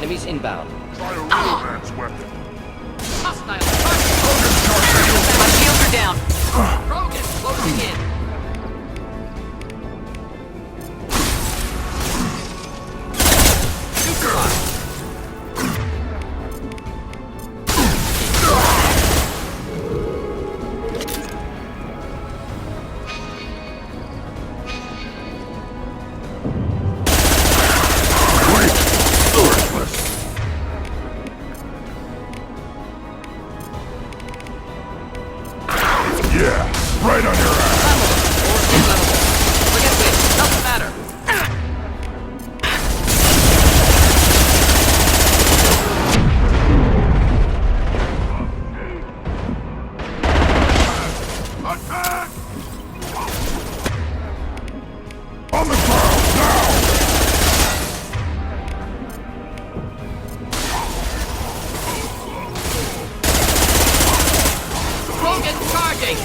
Enemies inbound. Try a real man's weapon. Hostile! My shields are down. Krogan closing in! Yeah, right on your ass. Forget this, doesn't matter. Attack! On the ground, now! Krogan charging!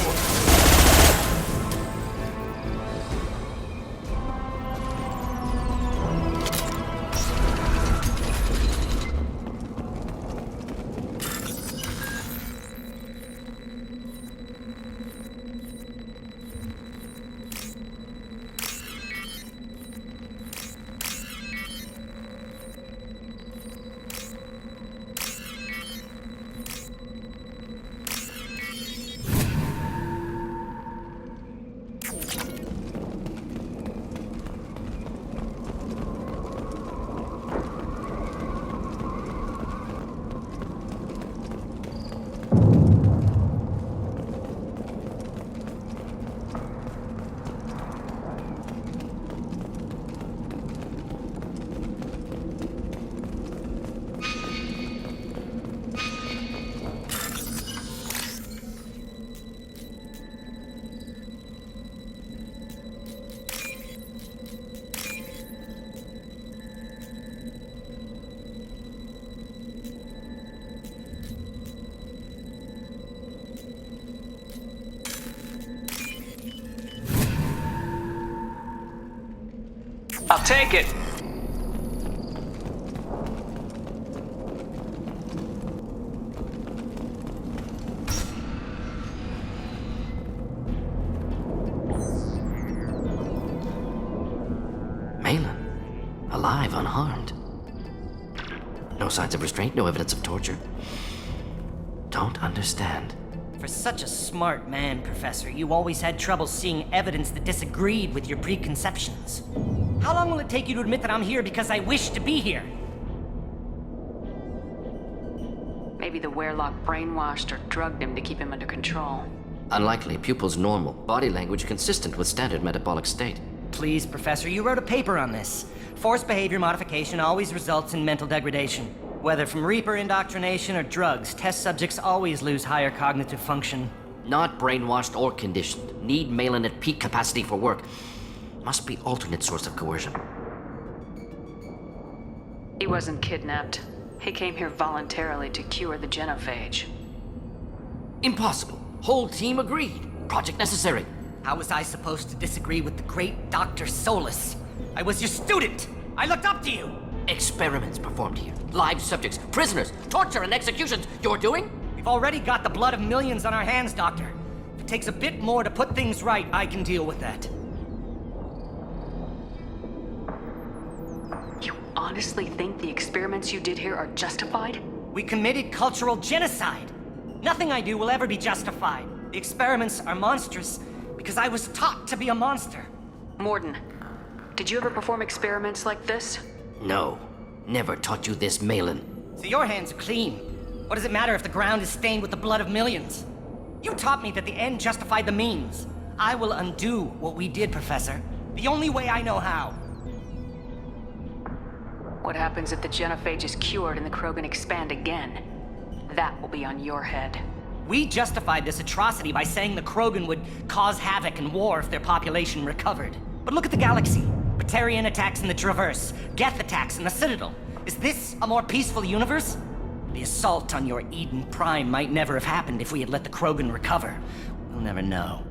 I'll take it. Malin. Alive, unharmed. No signs of restraint, no evidence of torture. Don't understand. For such a smart man, Professor, you always had trouble seeing evidence that disagreed with your preconceptions. How long will it take you to admit that I'm here because I wish to be here? Maybe the Werelock brainwashed or drugged him to keep him under control. Unlikely. Pupil's normal. Body language consistent with standard metabolic state. Please, Professor, you wrote a paper on this. Forced behavior modification always results in mental degradation. Whether from Reaper indoctrination or drugs, test subjects always lose higher cognitive function. Not brainwashed or conditioned. Need Malin at peak capacity for work. Must be alternate source of coercion. He wasn't kidnapped. He came here voluntarily to cure the genophage. Impossible. Whole team agreed. Project necessary. How was I supposed to disagree with the great Dr. Solus? I was your student! I looked up to you! Experiments performed here. Live subjects, prisoners, torture and executions. You're doing? We've already got the blood of millions on our hands, Doctor. If it takes a bit more to put things right, I can deal with that. You honestly think the experiments you did here are justified? We committed cultural genocide. Nothing I do will ever be justified. The experiments are monstrous because I was taught to be a monster. Mordin, did you ever perform experiments like this? No. Never taught you this, Malin. So your hands are clean. What does it matter if the ground is stained with the blood of millions? You taught me that the end justified the means. I will undo what we did, Professor. The only way I know how. What happens if the genophage is cured and the Krogan expand again? That will be on your head. We justified this atrocity by saying the Krogan would cause havoc and war if their population recovered. But look at the galaxy. Batarian attacks in the Traverse, Geth attacks in the Citadel. Is this a more peaceful universe? The assault on your Eden Prime might never have happened if we had let the Krogan recover. We'll never know.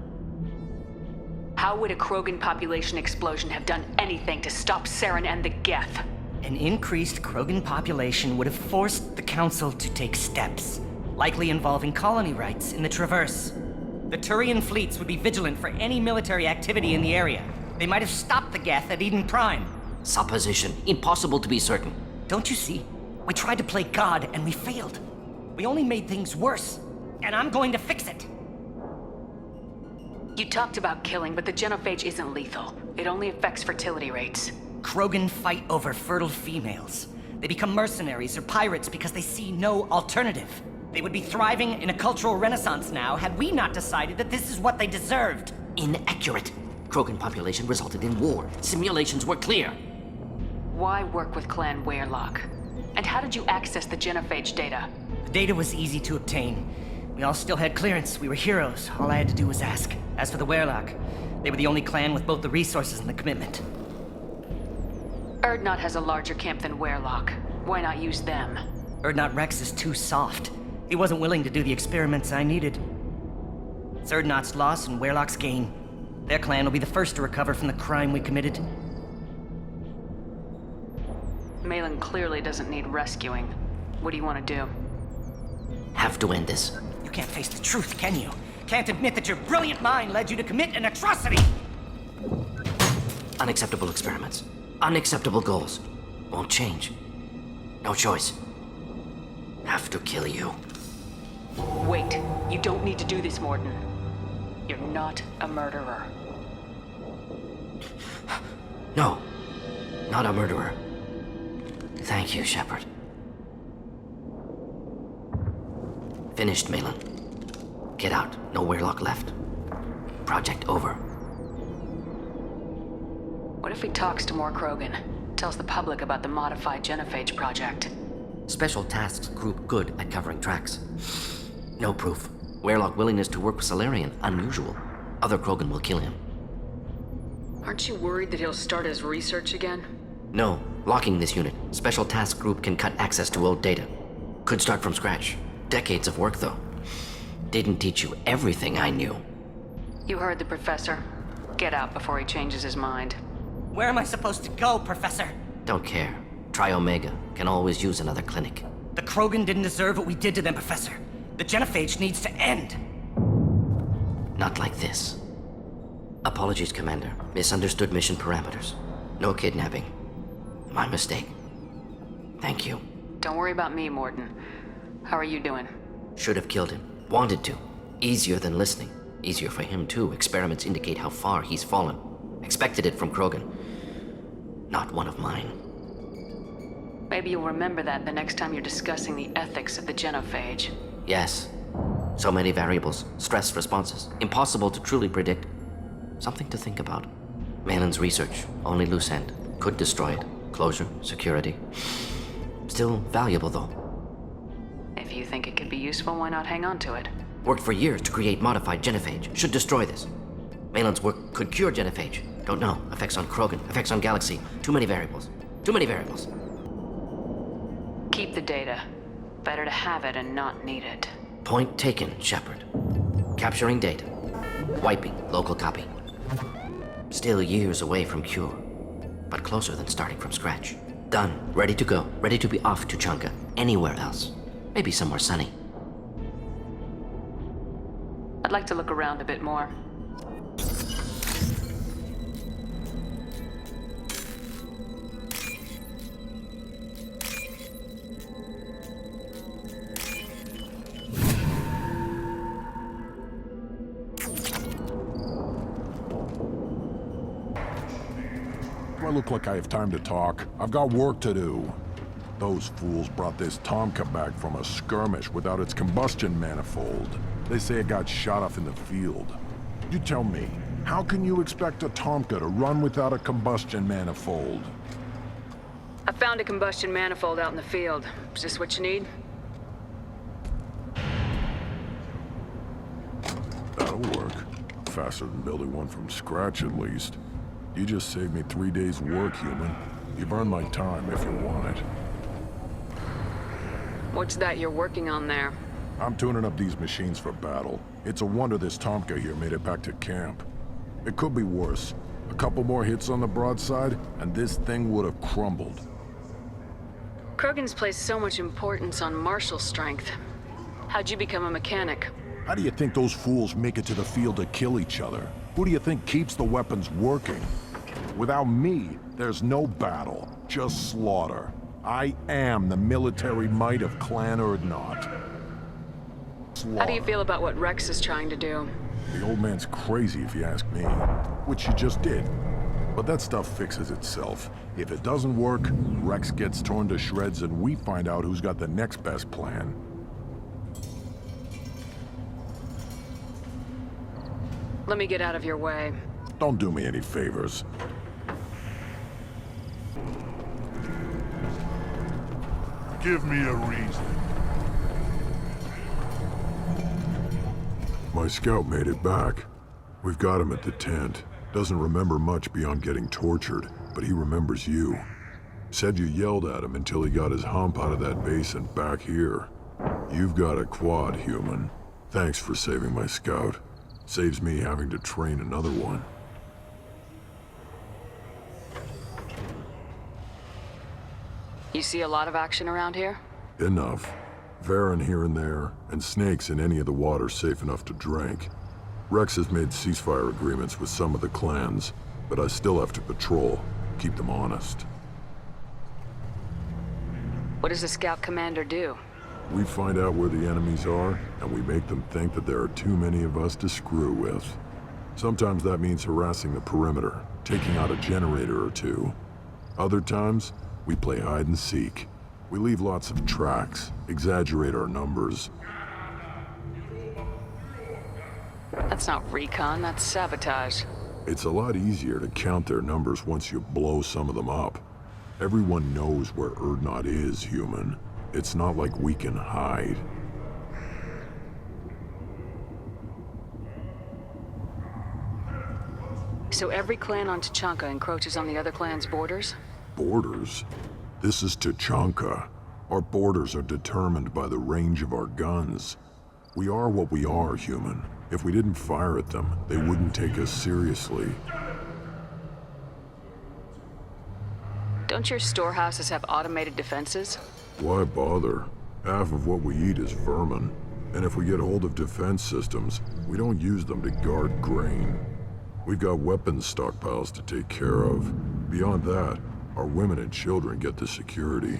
How would a Krogan population explosion have done anything to stop Saren and the Geth? An increased Krogan population would have forced the Council to take steps, likely involving colony rights in the Traverse. The Turian fleets would be vigilant for any military activity in the area. They might have stopped the Geth at Eden Prime. Supposition. Impossible to be certain. Don't you see? We tried to play God and we failed. We only made things worse, and I'm going to fix it. You talked about killing, but the genophage isn't lethal. It only affects fertility rates. Krogan fight over fertile females. They become mercenaries or pirates because they see no alternative. They would be thriving in a cultural renaissance now had we not decided that this is what they deserved. Inaccurate. Krogan population resulted in war. Simulations were clear. Why work with Clan Weyrloc? And how did you access the genophage data? The data was easy to obtain. We all still had clearance. We were heroes. All I had to do was ask. As for the Weyrloc, they were the only clan with both the resources and the commitment. Urdnot has a larger camp than Weyrloc. Why not use them? Urdnot Rex is too soft. He wasn't willing to do the experiments I needed. It's Urdnot's loss and Weyrloc's gain. Their clan will be the first to recover from the crime we committed. Malin clearly doesn't need rescuing. What do you want to do? Have to end this. You can't face the truth, can you? Can't admit that your brilliant mind led you to commit an atrocity! Unacceptable experiments. Unacceptable goals. Won't change. No choice. Have to kill you. Wait. You don't need to do this, Mordin. You're not a murderer. No. Not a murderer. Thank you, Shepard. Finished, Malin. Get out. No Weyrloc left. Project over. What if he talks to more Krogan? Tells the public about the modified genophage project? Special Tasks Group good at covering tracks. No proof. Weyrloc willingness to work with Salarian, unusual. Other Krogan will kill him. Aren't you worried that he'll start his research again? No. Locking this unit. Special Task Group can cut access to old data. Could start from scratch. Decades of work, though. Didn't teach you everything I knew. You heard the professor. Get out before he changes his mind. Where am I supposed to go, Professor? Don't care. Try Omega. Can always use another clinic. The Krogan didn't deserve what we did to them, Professor. The genophage needs to end. Not like this. Apologies, Commander. Misunderstood mission parameters. No kidnapping. My mistake. Thank you. Don't worry about me, Mordin. How are you doing? Should have killed him. Wanted to. Easier than listening. Easier for him, too. Experiments indicate how far he's fallen. Expected it from Krogan. Not one of mine. Maybe you'll remember that the next time you're discussing the ethics of the genophage. Yes. So many variables. Stress responses. Impossible to truly predict. Something to think about. Malin's research. Only loose end. Could destroy it. Closure. Security. Still valuable, though. If you think it could be useful, why not hang on to it? Worked for years to create modified genophage. Should destroy this. Malin's work could cure genophage. Don't know. Effects on Krogan. Effects on Galaxy. Too many variables. Too many variables. Keep the data. Better to have it and not need it. Point taken, Shepard. Capturing data. Wiping local copy. Still years away from cure. But closer than starting from scratch. Done. Ready to go. Ready to be off to Chunka. Anywhere else. Maybe somewhere sunny. I'd like to look around a bit more. Do I look like I have time to talk? I've got work to do. Those fools brought this Tomka back from a skirmish without its combustion manifold. They say it got shot off in the field. You tell me, how can you expect a Tomka to run without a combustion manifold? I found a combustion manifold out in the field. Is this what you need? That'll work. Faster than building one from scratch, at least. You just saved me 3 days' work, human. You've earned my time if you want it. What's that you're working on there? I'm tuning up these machines for battle. It's a wonder this Tomka here made it back to camp. It could be worse. A couple more hits on the broadside, and this thing would have crumbled. Krogan's placed so much importance on martial strength. How'd you become a mechanic? How do you think those fools make it to the field to kill each other? Who do you think keeps the weapons working? Without me, there's no battle, just slaughter. I am the military might of Clan Urdnot. How do you feel about what Rex is trying to do? The old man's crazy if you ask me, which he just did. But that stuff fixes itself. If it doesn't work, Rex gets torn to shreds and we find out who's got the next best plan. Let me get out of your way. Don't do me any favors. Give me a reason. My scout made it back. We've got him at the tent. Doesn't remember much beyond getting tortured, but he remembers you. Said you yelled at him until he got his hump out of that base and back here. You've got a quad, human. Thanks for saving my scout. Saves me having to train another one. You see a lot of action around here? Enough. Varen here and there, and snakes in any of the water safe enough to drink. Rex has made ceasefire agreements with some of the clans, but I still have to patrol, keep them honest. What does the scout commander do? We find out where the enemies are, and we make them think that there are too many of us to screw with. Sometimes that means harassing the perimeter, taking out a generator or two. Other times, we play hide and seek. We leave lots of tracks, exaggerate our numbers. That's not recon, that's sabotage. It's a lot easier to count their numbers once you blow some of them up. Everyone knows where Urdnot is, human. It's not like we can hide. So every clan on Tachanka encroaches on the other clan's borders? Borders? This is Tachanka. Our borders are determined by the range of our guns. We are what we are, human. If we didn't fire at them, they wouldn't take us seriously. Don't your storehouses have automated defenses? Why bother? Half of what we eat is vermin. And if we get hold of defense systems, we don't use them to guard grain. We've got weapons stockpiles to take care of. Beyond that, our women and children get the security.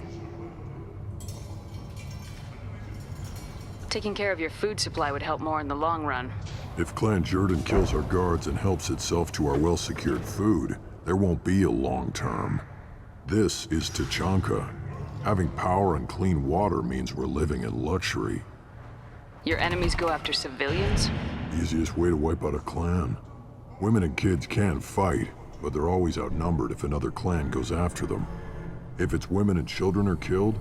Taking care of your food supply would help more in the long run. If Clan Jordan kills our guards and helps itself to our well-secured food, there won't be a long term. This is Tachanka. Having power and clean water means we're living in luxury. Your enemies go after civilians? Easiest way to wipe out a clan. Women and kids can fight, but they're always outnumbered if another clan goes after them. If its women and children are killed,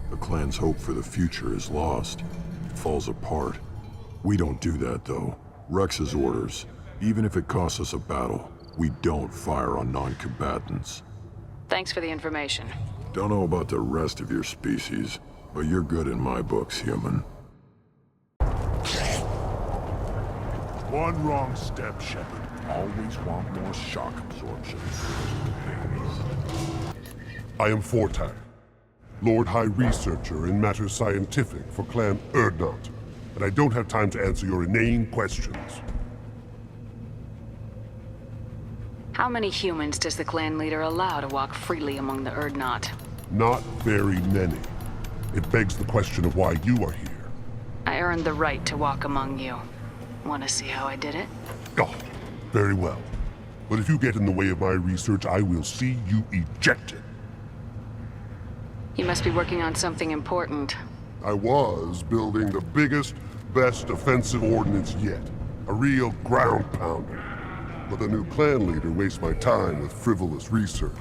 the clan's hope for the future is lost. It falls apart. We don't do that, though. Rex's orders. Even if it costs us a battle, we don't fire on non-combatants. Thanks for the information. Don't know about the rest of your species, but you're good in my books, human. One wrong step, Shepard. Always want more shock absorption. I am Fortak, Lord High Researcher in matters scientific for Clan Urdnot, and I don't have time to answer your inane questions. How many humans does the clan leader allow to walk freely among the Urdnot? Not very many. It begs the question of why you are here. I earned the right to walk among you. Want to see how I did it? Oh, very well. But if you get in the way of my research, I will see you ejected. You must be working on something important. I was building the biggest, best offensive ordnance yet. A real ground pounder. But the new clan leader wastes my time with frivolous research.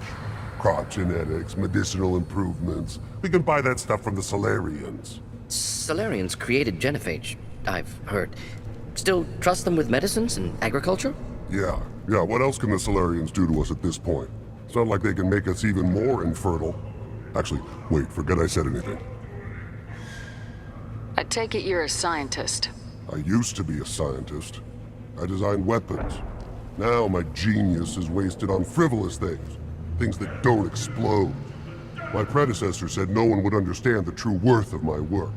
Crop genetics, medicinal improvements. We can buy that stuff from the Solarians. Solarians created genophage, I've heard. Still trust them with medicines and agriculture? Yeah, what else can the Solarians do to us at this point? It's not like they can make us even more infertile. Actually, wait, forget I said anything. I take it you're a scientist. I used to be a scientist. I designed weapons. Now my genius is wasted on frivolous things. Things that don't explode. My predecessor said no one would understand the true worth of my work.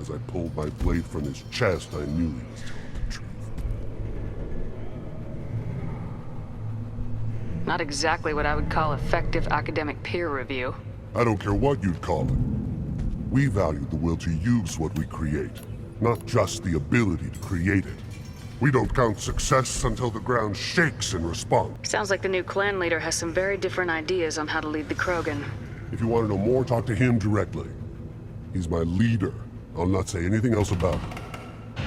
As I pulled my blade from his chest, I knew he was telling the truth. Not exactly what I would call effective academic peer review. I don't care what you'd call it. We value the will to use what we create, not just the ability to create it. We don't count success until the ground shakes in response. Sounds like the new clan leader has some very different ideas on how to lead the Krogan. If you want to know more, talk to him directly. He's my leader. I'll not say anything else about it.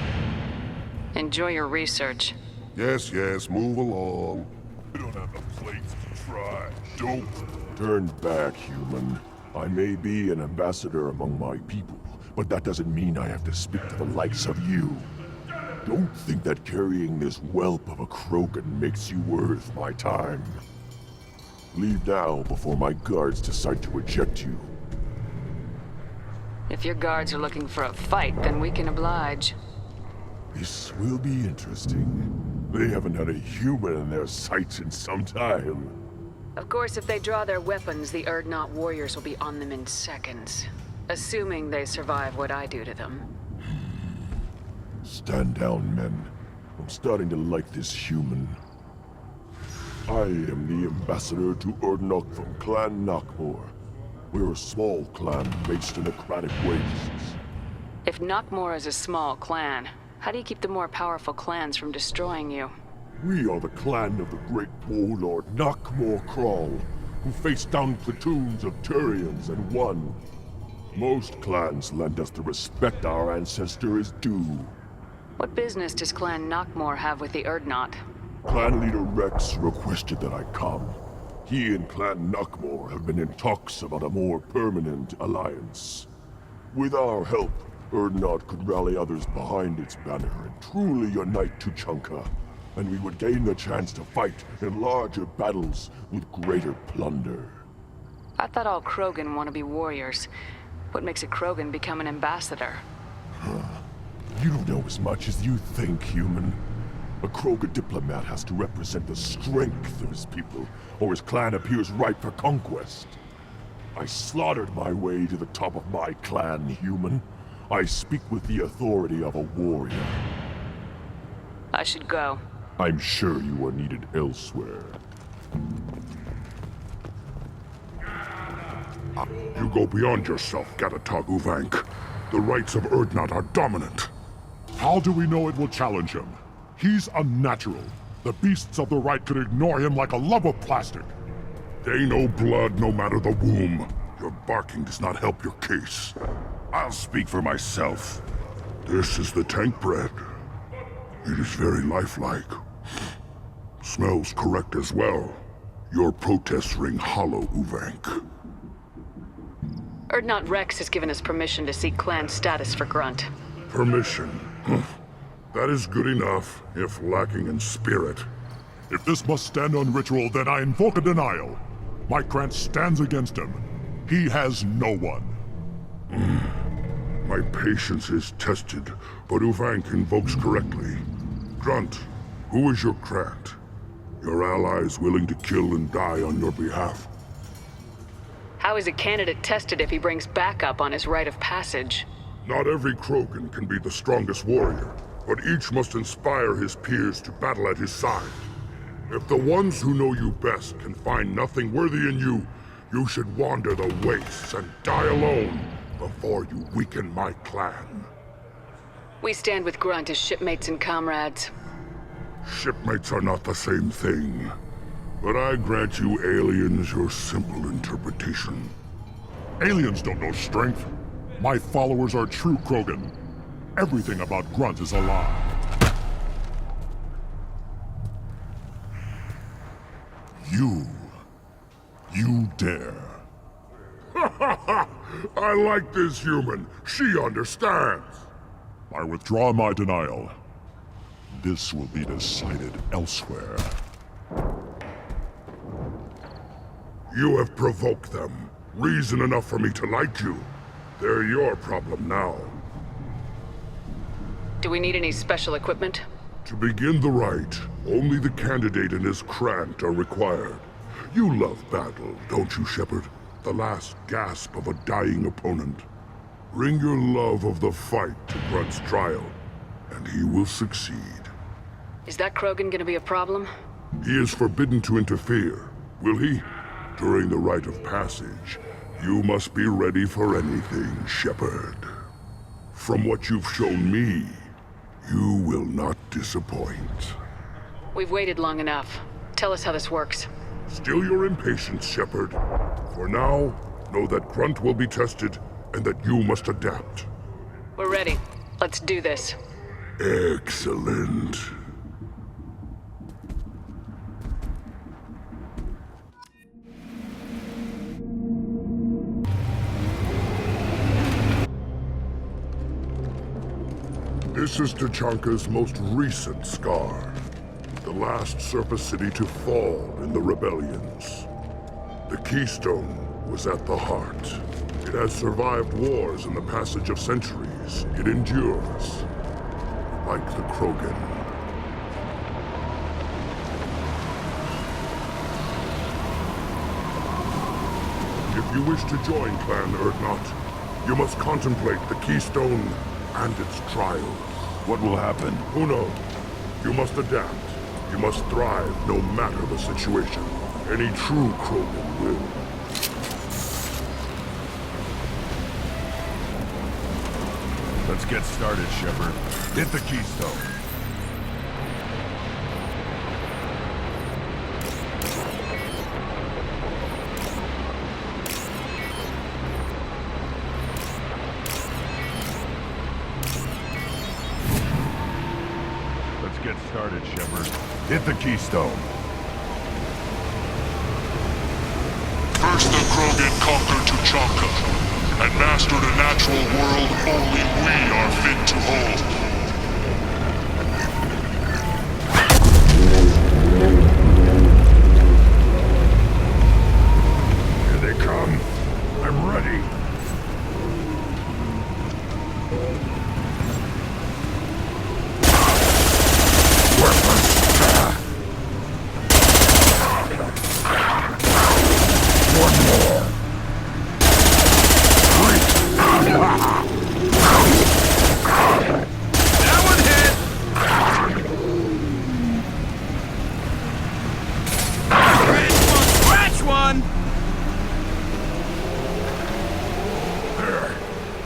Enjoy your research. Yes, move along. We don't have the plates to try. Don't. Turn back, human. I may be an ambassador among my people, but that doesn't mean I have to speak to the likes of you. Don't think that carrying this whelp of a Krogan makes you worth my time. Leave now before my guards decide to eject you. If your guards are looking for a fight, then we can oblige. This will be interesting. They haven't had a human in their sights in some time. Of course, if they draw their weapons, the Urdnot warriors will be on them in seconds. Assuming they survive what I do to them. Stand down, men. I'm starting to like this human. I am the ambassador to Urdnot from Clan Nakmor. We're a small clan based in Aquatic Wastes. If Nakmor is a small clan, how do you keep the more powerful clans from destroying you? We are the clan of the great warlord Nakmor Krawl, who faced down platoons of Turians and won. Most clans lend us the respect our ancestor is due. What business does Clan Nakmor have with the Urdnot? Clan leader Rex requested that I come. He and Clan Nakmor have been in talks about a more permanent alliance. With our help, Urdnot could rally others behind its banner and truly unite Tuchanka, and we would gain the chance to fight in larger battles with greater plunder. I thought all Krogan want to be warriors. What makes a Krogan become an ambassador? You don't know as much as you think, human. A Krogan diplomat has to represent the strength of his people, or his clan appears ripe for conquest. I slaughtered my way to the top of my clan, human. I speak with the authority of a warrior. I should go. I'm sure you are needed elsewhere. You go beyond yourself, Gatatog Uvank. The rights of Urdnot are dominant. How do we know it will challenge him? He's unnatural. The beasts of the right could ignore him like a lump of plastic. They know blood no matter the womb. Your barking does not help your case. I'll speak for myself. This is the tank bread. It is very lifelike. Smells correct as well. Your protests ring hollow, Uvank. Urdnot Rex has given us permission to seek clan status for Grunt. Permission. That is good enough, if lacking in spirit. If this must stand on ritual, then I invoke a denial. My clan stands against him. He has no one. My patience is tested, but Uvank invokes correctly. Grunt, who is your Krant? Your allies willing to kill and die on your behalf? How is a candidate tested if he brings backup on his rite of passage? Not every Krogan can be the strongest warrior, but each must inspire his peers to battle at his side. If the ones who know you best can find nothing worthy in you, you should wander the wastes and die alone before you weaken my clan. We stand with Grunt as shipmates and comrades. Shipmates are not the same thing, but I grant you aliens your simple interpretation. Aliens don't know strength. My followers are true Krogan. Everything about Grunt is a lie. You dare. I like this human. She understands. I withdraw my denial. This will be decided elsewhere. You have provoked them. Reason enough for me to like you. They're your problem now. Do we need any special equipment? To begin the rite, only the candidate and his Krant are required. You love battle, don't you, Shepard? the last gasp of a dying opponent. Bring your love of the fight to Grunt's trial, and he will succeed. Is that Krogan gonna be a problem? He is forbidden to interfere, will he? During the rite of passage, you must be ready for anything, Shepard. From what you've shown me, you will not disappoint. We've waited long enough. Tell us how this works. Still your impatience, Shepard. For now, know that Grunt will be tested, and that you must adapt. We're ready. Let's do this. Excellent. This is Tachanka's most recent scar. The last surface city to fall in the rebellions. The Keystone was at the heart. It has survived wars and the passage of centuries. It endures. Like the Krogan. If you wish to join Clan Urdnot, you must contemplate the Keystone and its trials. What will happen? Who knows? You must adapt. You must thrive no matter the situation. Any true Krogan will. Let's get started, Shepard. Hit the Keystone. Let's get started, Shepard. Hit the Keystone. First the Krogan conquered Tuchanka, and mastered a natural world only we are fit to hold. Here they come. I'm ready.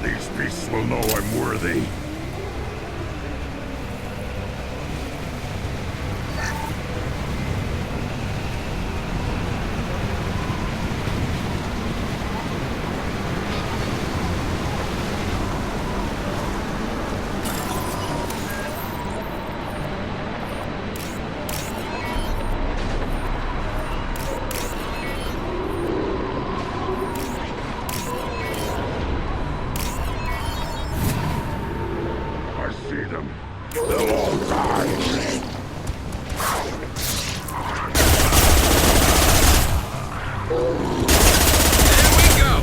These beasts will know I'm worthy. See them. They'll all die. There we go!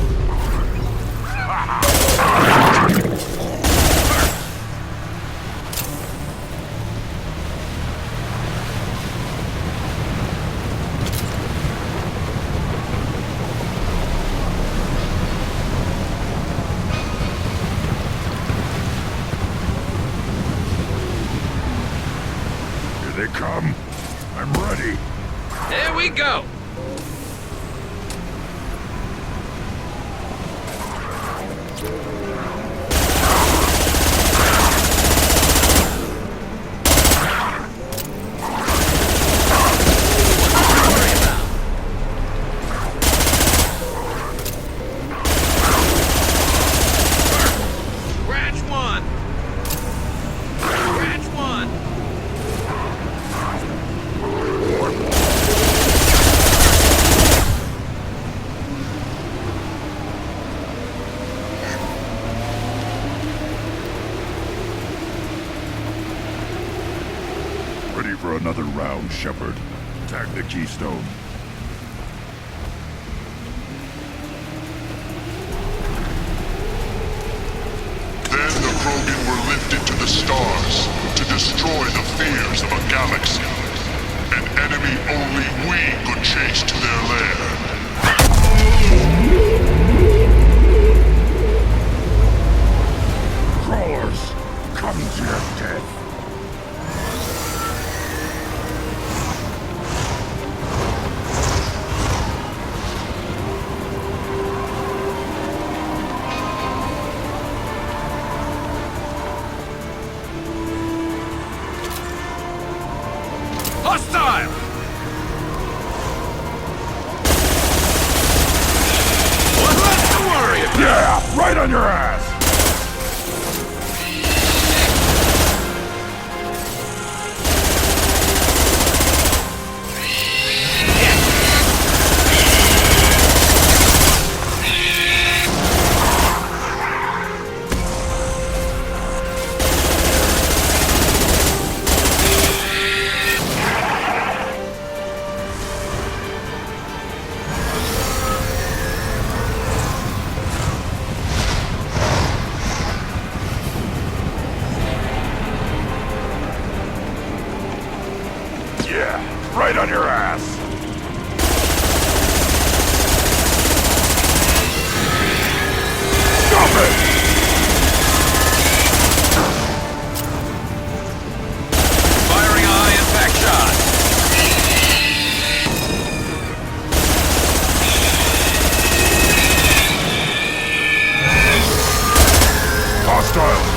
Here they come. I'm ready. There we go! Scratch one! Scratch one! Ready for another round, Shepard. Attack the Keystone. Then the Krogan were lifted to the stars to destroy the fears of a galaxy. An enemy only we could chase to their lair. Hostile! What's to worry about? Yeah, right on your ass! Yeah, right on your ass! Stop it! Firing a high impact shot. Hostile!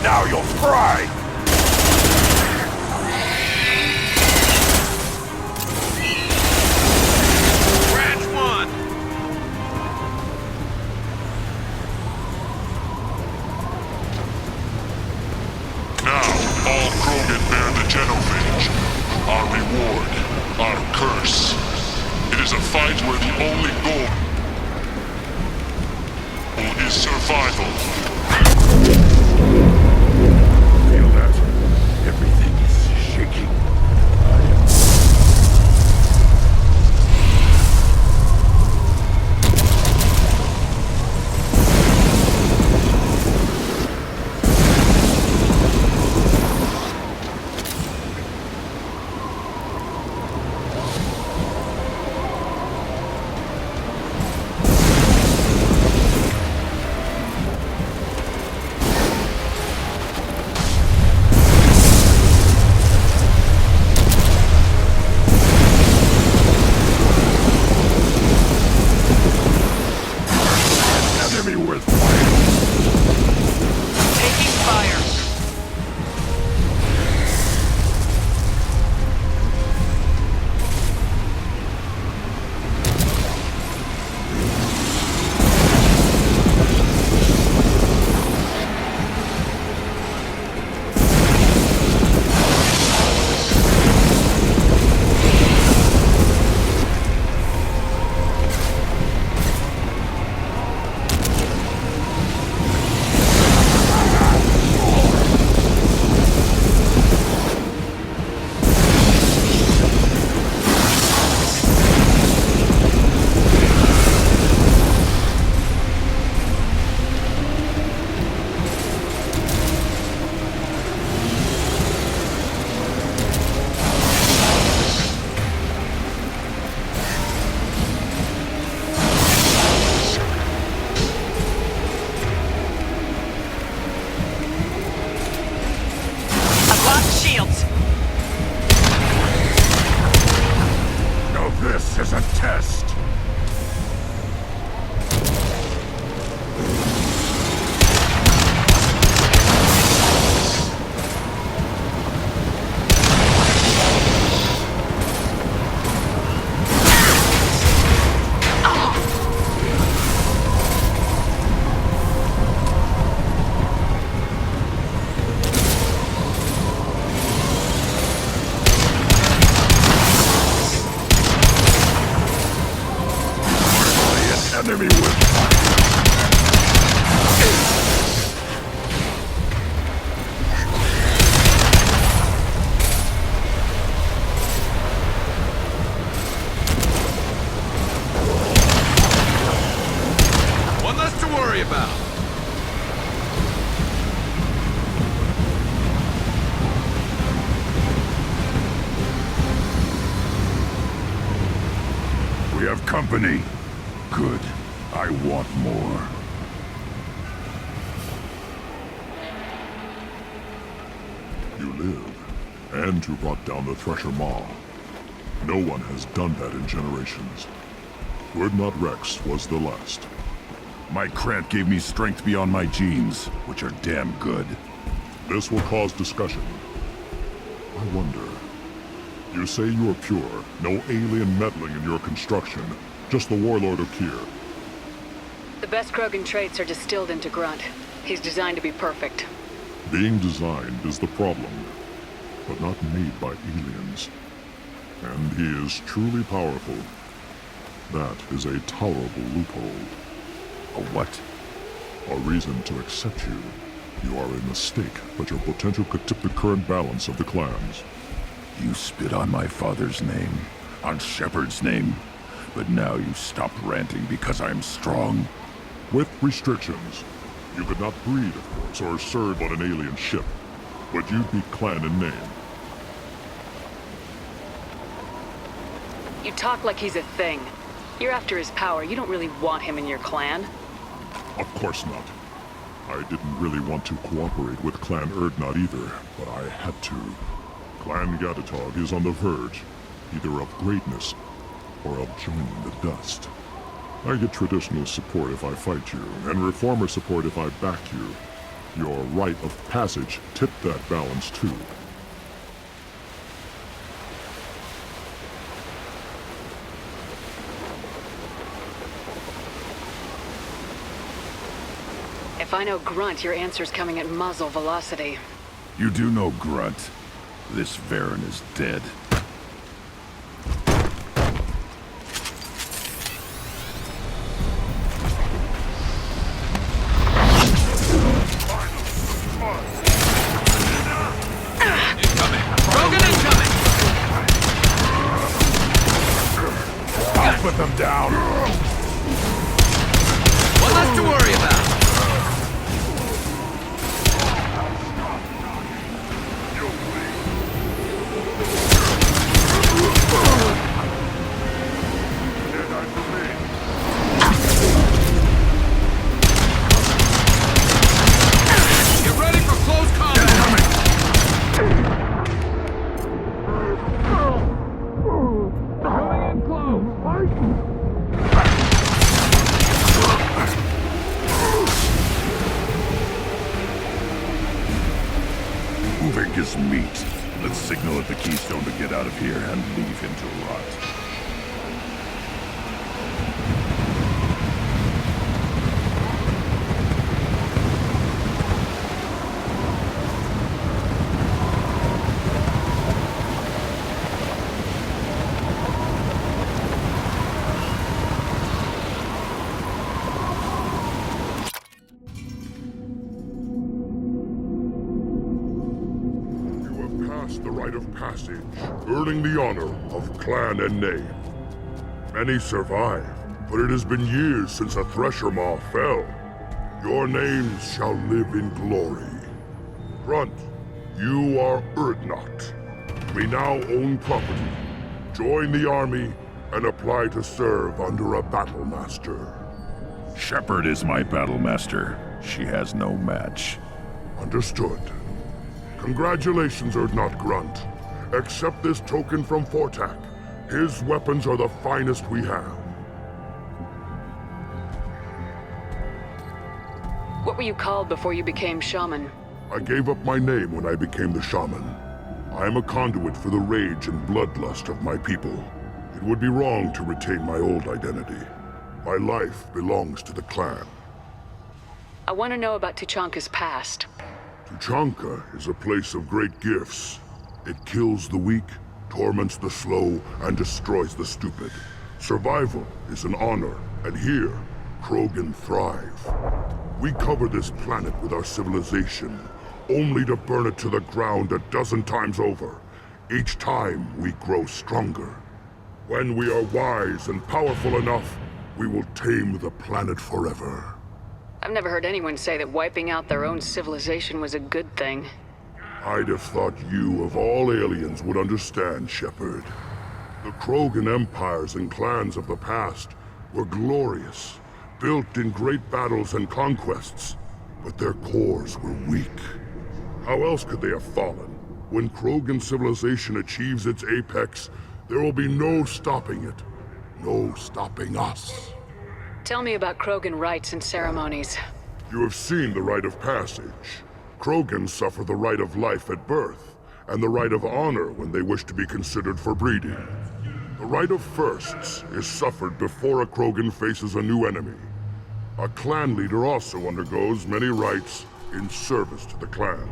Now you'll fry! Branch 1. Now, all Krogan bear the genophage. Our reward, our curse. It is a fight where the only goal is survival. Feel that? Everything is shaking. have company. Good. I want more. You live, and you brought down the Thresher Maw. No one has done that in generations. Urdnot Rex was the last. My Krant gave me strength beyond my genes, which are damn good. This will cause discussion. I wonder. You say you are pure, no alien meddling in your construction, just the warlord of Kier. The best Krogan traits are distilled into Grunt. He's designed to be perfect. Being designed is the problem, but not made by aliens. And he is truly powerful. That is a tolerable loophole. A what? A reason to accept you. You are a mistake, but your potential could tip the current balance of the clans. You spit on my father's name, on Shepard's name, but now you stopped ranting because I'm strong. With restrictions. You could not breed, of course, or serve on an alien ship, but you'd be clan in name. You talk like he's a thing. You're after his power. You don't really want him in your clan. Of course not. I didn't really want to cooperate with Clan Urdnot either, but I had to. Clan Gatatog is on the verge, either of greatness or of joining the dust. I get traditional support if I fight you, and reformer support if I back you. Your rite of passage tipped that balance too. If I know Grunt, your answer's coming at muzzle velocity. You do know Grunt. This Varen is dead. Krogan incoming! I'll put them down! One less to worry about! Get ready for close combat! Uvik is meat. Let's signal at the Keystone to get out of here and leave him to rot. The rite of passage, earning the honor of clan and name. Many survive, but it has been years since a Thresher Maw fell. Your names shall live in glory. Grunt, you are Urdnot. We now own property. Join the army and apply to serve under a battle master. Shepard is my battle master. She has no match. Understood. Congratulations, Urdnot Grunt. Accept this token from Fortak. His weapons are the finest we have. What were you called before you became shaman? I gave up my name when I became the shaman. I am a conduit for the rage and bloodlust of my people. It would be wrong to retain my old identity. My life belongs to the clan. I want to know about Tuchanka's past. Tuchanka is a place of great gifts. It kills the weak, torments the slow, and destroys the stupid. Survival is an honor, and here, Krogan thrive. We cover this planet with our civilization, only to burn it to the ground a dozen times over. Each time, we grow stronger. When we are wise and powerful enough, we will tame the planet forever. I've never heard anyone say that wiping out their own civilization was a good thing. I'd have thought you, of all aliens, would understand, Shepard. The Krogan empires and clans of the past were glorious, built in great battles and conquests, but their cores were weak. How else could they have fallen? When Krogan civilization achieves its apex, there will be no stopping it. No stopping us. Tell me about Krogan rites and ceremonies. You have seen the rite of passage. Krogans suffer the rite of life at birth, and the rite of honor when they wish to be considered for breeding. The rite of firsts is suffered before a Krogan faces a new enemy. A clan leader also undergoes many rites in service to the clan.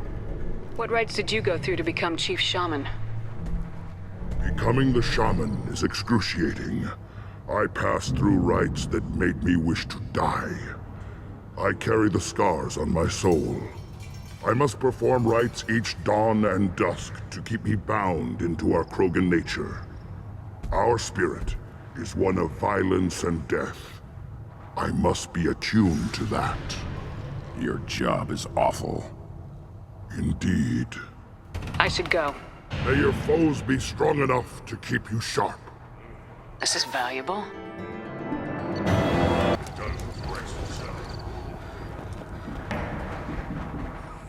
What rites did you go through to become Chief Shaman? Becoming the shaman is excruciating. I passed through rites that made me wish to die. I carry the scars on my soul. I must perform rites each dawn and dusk to keep me bound into our Krogan nature. Our spirit is one of violence and death. I must be attuned to that. Your job is awful. Indeed. I should go. May your foes be strong enough to keep you sharp. This is valuable.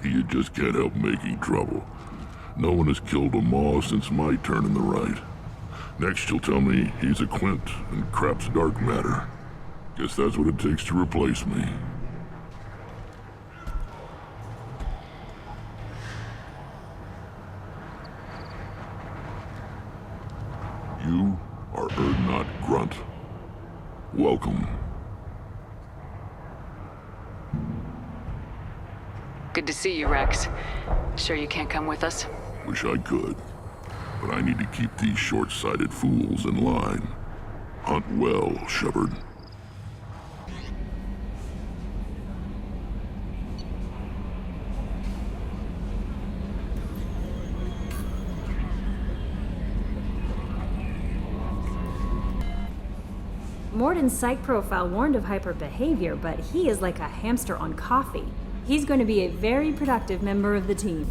You just can't help making trouble. No one has killed a Maw since my turn in the right. Next you'll tell me he's a Quint and crap's dark matter. Guess that's what it takes to replace me. You are Urdnot Grunt. Welcome. Good to see you, Rex. Sure you can't come with us? Wish I could. But I need to keep these short-sighted fools in line. Hunt well, Shepard. Morden's psych profile warned of hyper behavior, but he is like a hamster on coffee. He's going to be a very productive member of the team.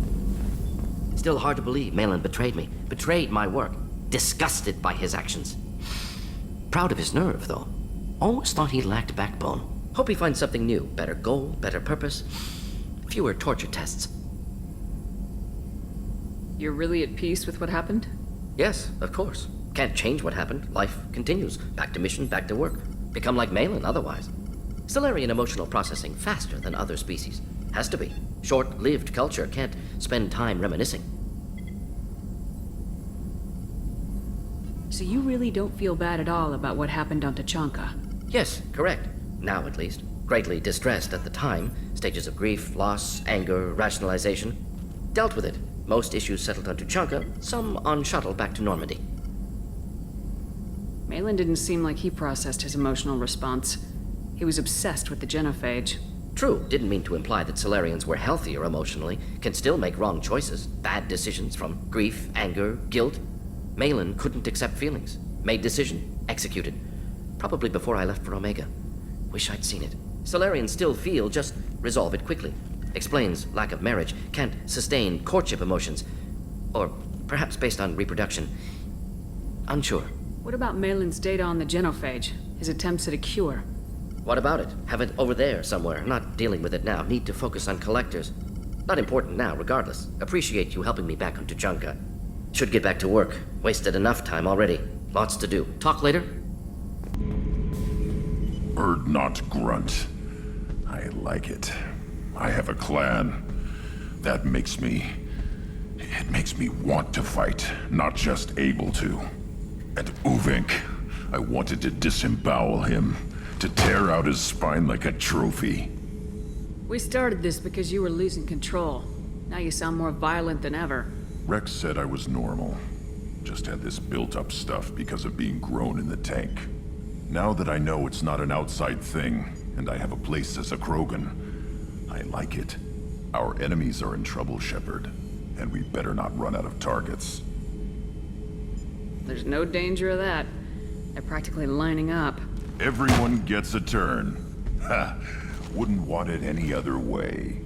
Still hard to believe Malin betrayed me, betrayed my work, disgusted by his actions. Proud of his nerve, though. Always thought he lacked backbone. Hope he finds something new, better goal, better purpose, fewer torture tests. You're really at peace with what happened? Yes, of course. Can't change what happened. Life continues. Back to mission, back to work. Become like Malin otherwise. Salarian emotional processing faster than other species. Has to be. Short-lived culture can't spend time reminiscing. So you really don't feel bad at all about what happened on Tuchanka? Yes, correct. Now at least. Greatly distressed at the time. Stages of grief, loss, anger, rationalization. Dealt with it. Most issues settled on Tuchanka, some on shuttle back to Normandy. Malin didn't seem like he processed his emotional response. He was obsessed with the genophage. True, didn't mean to imply that Salarians were healthier emotionally, can still make wrong choices, bad decisions from grief, anger, guilt. Malin couldn't accept feelings, made decision, executed. Probably before I left for Omega. Wish I'd seen it. Salarians still feel, just resolve it quickly. Explains lack of marriage, can't sustain courtship emotions. Or perhaps based on reproduction. Unsure. What about Malin's data on the genophage? His attempts at a cure? What about it? Have it over there somewhere. Not dealing with it now. Need to focus on collectors. Not important now, regardless. Appreciate you helping me back on Tuchanka. Should get back to work. Wasted enough time already. Lots to do. Talk later? Urdnot Grunt. I like it. I have a clan. That makes me... It makes me want to fight, not just able to. And Uvink, I wanted to disembowel him, to tear out his spine like a trophy. We started this because you were losing control. Now you sound more violent than ever. Rex said I was normal. Just had this built-up stuff because of being grown in the tank. Now that I know it's not an outside thing, and I have a place as a Krogan, I like it. Our enemies are in trouble, Shepard, and we better not run out of targets. There's no danger of that. They're practically lining up. Everyone gets a turn. Ha! Wouldn't want it any other way.